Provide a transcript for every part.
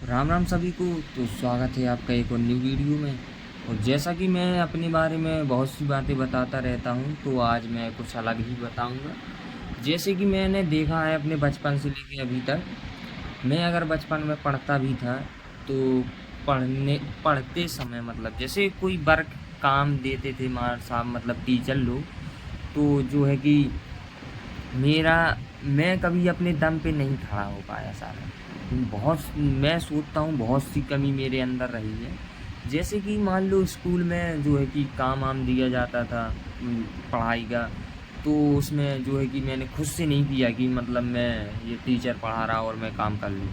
राम राम सभी को। तो स्वागत है आपका एक और न्यू वीडियो में। और जैसा कि मैं अपने बारे में बहुत सी बातें बताता रहता हूँ, तो आज मैं कुछ अलग ही बताऊँगा। जैसे कि मैंने देखा है अपने बचपन से लेके अभी तक, मैं अगर बचपन में पढ़ता भी था तो पढ़ते समय मतलब जैसे कोई वर्क काम देते थे मार साहब मतलब टीचर लोग, तो जो है कि मेरा मैं कभी अपने दम पे नहीं खड़ा हो पाया सारा। मैं सोचता हूँ बहुत सी कमी मेरे अंदर रही है। जैसे कि मान लो स्कूल में जो है कि काम वाम दिया जाता था पढ़ाई का, तो उसमें जो है कि मैंने खुद से नहीं किया कि मतलब मैं ये टीचर पढ़ा रहा और मैं काम कर लूँ।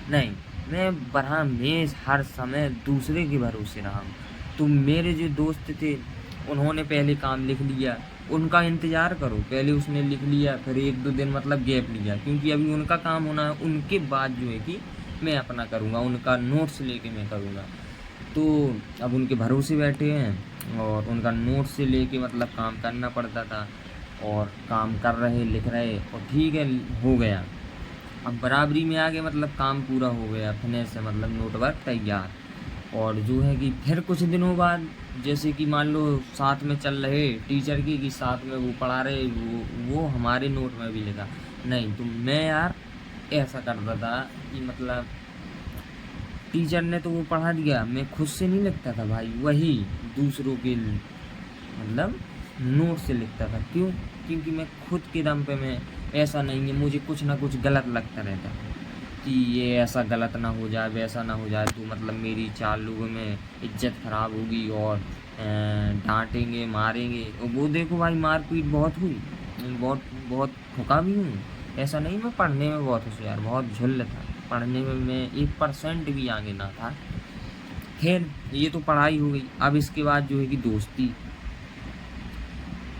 नहीं, मैं हर समय दूसरे के भरोसे रहा हूँ। तो मेरे जो दोस्त थे उन्होंने पहले काम लिख लिया, उनका इंतज़ार करो, पहले उसने लिख लिया फिर 1-2 दिन मतलब गैप लिया, क्योंकि अभी उनका काम होना है, उनके बाद जो है कि मैं अपना करूँगा, उनका नोट्स लेके मैं करूँगा। तो अब उनके भरोसे बैठे हैं और उनका नोट्स से लेके मतलब काम करना पड़ता था, और काम कर रहे लिख रहे और ठीक है, हो गया। अब बराबरी में आ गए, मतलब काम पूरा हो गया, फिनिश है, मतलब नोट वर्क तैयार। और जो है कि फिर कुछ दिनों बाद जैसे कि मान लो साथ में चल रहे टीचर की कि साथ में वो पढ़ा रहे, वो हमारे नोट में भी लिखा। नहीं, तो मैं यार ऐसा करता था कि मतलब टीचर ने तो वो पढ़ा दिया, मैं खुद से नहीं लिखता था भाई, वही दूसरों के मतलब नोट से लिखता था। क्यों? क्योंकि मैं खुद के दम पे मैं ऐसा नहीं है, मुझे कुछ ना कुछ गलत लगता रहता है कि ये ऐसा गलत ना हो जाए, वैसा ना हो जाए, तो मतलब मेरी 4 लोगों में इज्जत खराब होगी और डांटेंगे मारेंगे। और वो देखो भाई, मारपीट बहुत हुई, बहुत बहुत ठुका भी हूँ। ऐसा नहीं, मैं पढ़ने में बहुत होशियार, बहुत झुल्ल था, पढ़ने में मैं 1% भी आगे ना था। खैर, ये तो पढ़ाई हो गई। अब इसके बाद जो है कि दोस्ती,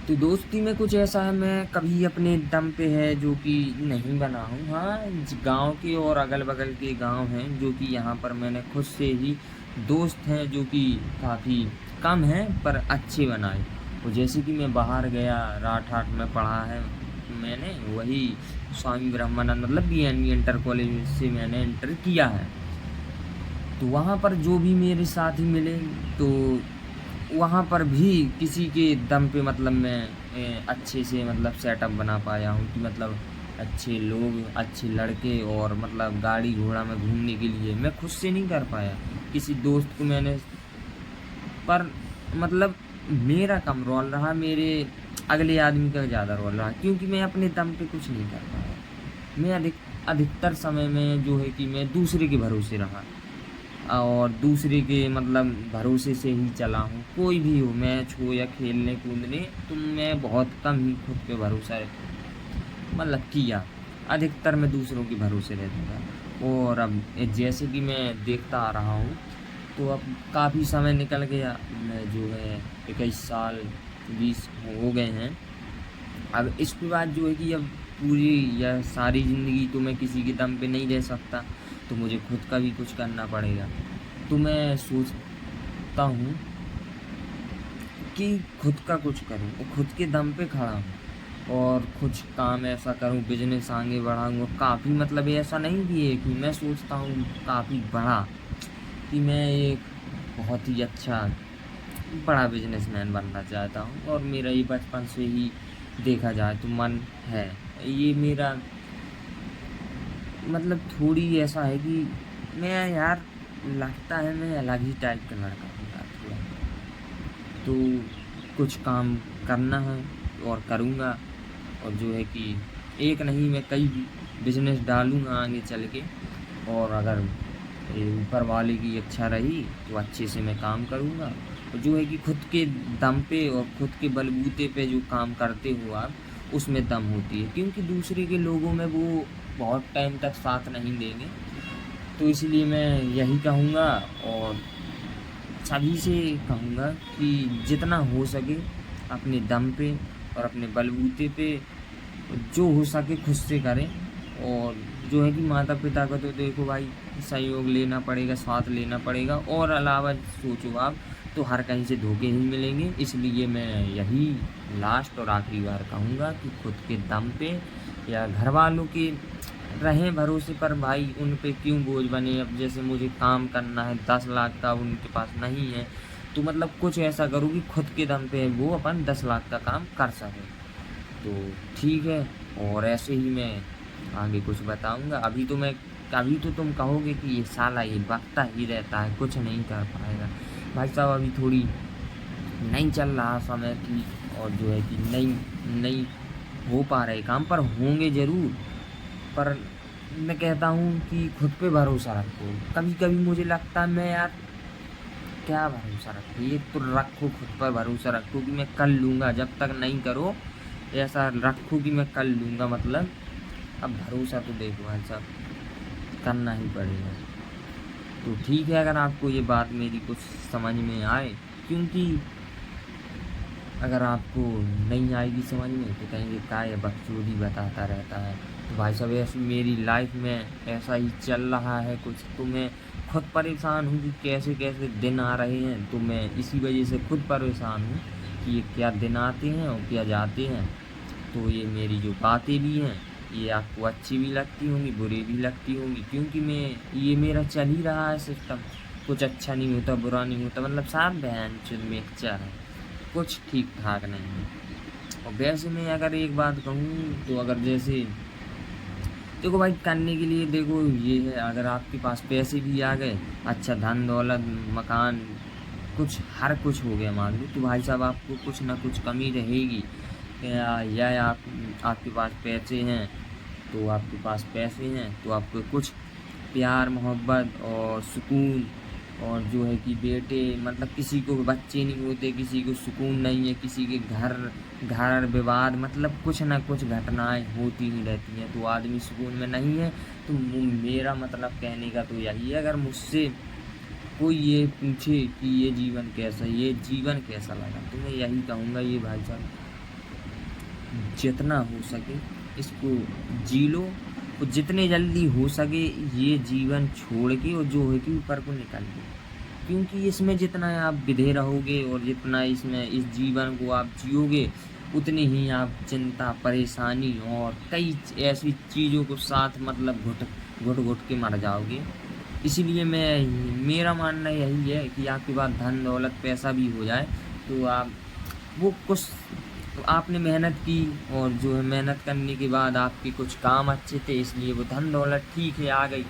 तो दोस्ती में कुछ ऐसा है, मैं कभी अपने दम पे है जो कि नहीं बना हूँ। हाँ, गांव के और अगल बगल के गांव हैं जो कि यहाँ पर मैंने खुद से ही दोस्त हैं जो कि काफ़ी कम हैं पर अच्छे बनाए। और जैसे कि मैं बाहर गया, राठ हाट में पढ़ा है मैंने, वही स्वामी ब्रह्मानंद मतलब BNV इंटर कॉलेज से मैंने इंटर किया है। तो वहाँ पर जो भी मेरे साथी मिले, तो वहाँ पर भी किसी के दम पे मतलब मैं अच्छे से मतलब सेटअप बना पाया हूँ कि मतलब अच्छे लोग, अच्छे लड़के, और मतलब गाड़ी घोड़ा में घूमने के लिए मैं खुद से नहीं कर पाया। किसी दोस्त को मैंने, पर मतलब मेरा कम रोल रहा, मेरे अगले आदमी का ज़्यादा रोल रहा, क्योंकि मैं अपने दम पे कुछ नहीं कर पाया। मैं अधिकतर समय में जो है कि मैं दूसरे के भरोसे रहा, और दूसरे के मतलब भरोसे से ही चला हूँ। कोई भी हो, मैच हो या खेलने कूदने, तो मैं बहुत कम ही खुद पे भरोसा मतलब किया। अधिकतर मैं दूसरों के भरोसे रहता था। और अब जैसे कि मैं देखता आ रहा हूँ, तो अब काफ़ी समय निकल गया, मैं जो है 21 साल 20 हो गए हैं। अब इसके बाद जो है कि अब पूरी या सारी ज़िंदगी तो मैं किसी के दम पे नहीं रह सकता, तो मुझे खुद का भी कुछ करना पड़ेगा। तो मैं सोचता हूँ कि खुद का कुछ करूँ और खुद के दम पे खड़ा हूँ और कुछ काम ऐसा करूँ, बिजनेस आगे बढ़ाऊँ। और काफ़ी मतलब ऐसा नहीं कि एक ही, मैं सोचता हूँ काफ़ी बड़ा, कि मैं एक बहुत ही अच्छा बड़ा बिजनेसमैन बनना चाहता हूँ। और मेरा ये बचपन से ही देखा जाए तो मन है, ये मेरा मतलब थोड़ी ऐसा है कि मैं यार, लगता है मैं अलग ही टाइप का लड़का हूँ यार थोड़ा। तो कुछ काम करना है और करूँगा, और जो है कि एक नहीं मैं कई बिजनेस डालूँगा आगे चल के। और अगर ये ऊपर वाले की इच्छा रही तो अच्छे से मैं काम करूँगा। और जो है कि खुद के दम पे और खुद के बलबूते पे जो काम करते हो आप, उसमें दम होती है, क्योंकि दूसरे के लोगों में वो बहुत टाइम तक साथ नहीं देंगे। तो इसलिए मैं यही कहूँगा, और सभी से कहूँगा कि जितना हो सके अपने दम पे और अपने बलबूते पे जो हो सके खुद से करें। और जो है कि माता पिता का तो देखो भाई, सहयोग लेना पड़ेगा, साथ लेना पड़ेगा, और अलावा सोचो आप तो हर कहीं से धोखे ही मिलेंगे। इसलिए मैं यही लास्ट और आखिरी बार कहूँगा कि खुद के दम पे या घर वालों के रहें भरोसे पर भाई उन पे क्यों बोझ बने। अब जैसे मुझे काम करना है 10 लाख का, उनके पास नहीं है, तो मतलब कुछ ऐसा करो कि खुद के दम पे वो अपन 10 लाख का काम कर सके। तो ठीक है, और ऐसे ही मैं आगे कुछ बताऊंगा। अभी तो तुम कहोगे कि ये साला ये बकता ही रहता है, कुछ नहीं कर पाएगा। भाई साहब अभी थोड़ी नहीं चल रहा समय की, और जो है कि नहीं हो पा रहे काम, पर होंगे ज़रूर। पर मैं कहता हूँ कि खुद पे भरोसा रखो। कभी कभी मुझे लगता है मैं यार क्या भरोसा रखो, ये तो रखो खुद पर भरोसा रखो कि मैं कर लूँगा। जब तक नहीं करो ऐसा रखो कि मैं कर लूँगा, मतलब अब भरोसा तो देखो भाई साहब करना ही पड़ेगा। तो ठीक है, अगर आपको ये बात मेरी कुछ समझ में आए, क्योंकि अगर आपको नहीं आएगी समझ में तो कहेंगे क्या ये बकचोदी बताता रहता है। तो भाई साहब ऐसी मेरी लाइफ में ऐसा ही चल रहा है कुछ, तो मैं खुद परेशान हूँ कि कैसे कैसे दिन आ रहे हैं। तो मैं इसी वजह से खुद परेशान हूँ कि ये क्या दिन आते हैं और क्या जाते हैं। तो ये मेरी जो बातें भी हैं ये आपको अच्छी भी लगती होंगी, बुरी भी लगती होंगी, क्योंकि ये मेरा चल ही रहा है सिस्टम। कुछ अच्छा नहीं होता, बुरा नहीं होता, मतलब साफ बयान चुन मिक्सचर है, कुछ ठीक ठाक नहीं है। और वैसे मैं अगर एक बात कहूँ तो अगर जैसे देखो भाई करने के लिए देखो ये है, अगर आपके पास पैसे भी आ गए, अच्छा धन दौलत मकान कुछ हर कुछ हो गया मान लो, तो भाई साहब आपको कुछ ना कुछ कमी रहेगी। या आपके पास पैसे हैं, तो आपके पास पैसे हैं तो आपको कुछ प्यार मोहब्बत और सुकून, और जो है कि बेटे मतलब किसी को बच्चे नहीं होते, किसी को सुकून नहीं है, किसी के घर घर विवाद, मतलब कुछ ना कुछ घटनाएं होती ही रहती हैं, तो आदमी सुकून में नहीं है। तो मेरा मतलब कहने का तो यही है, अगर मुझसे कोई ये पूछे कि ये जीवन कैसा लगा, तो मैं यही कहूँगा ये भाई साहब जितना हो सके इसको जी लो, और जितने जल्दी हो सके ये जीवन छोड़ के और जो है कि ऊपर को निकल लो। क्योंकि इसमें जितना आप विधे रहोगे और जितना इसमें इस जीवन को आप जियोगे, उतनी ही आप चिंता परेशानी और कई ऐसी चीज़ों को साथ मतलब घुट घुट के मर जाओगे। इसीलिए मेरा मानना यही है कि आपके पास धन दौलत पैसा भी हो जाए तो आप वो कुछ तो आपने मेहनत की, और जो है मेहनत करने के बाद आपके कुछ काम अच्छे थे इसलिए वो धन दौलत ठीक है आ गई,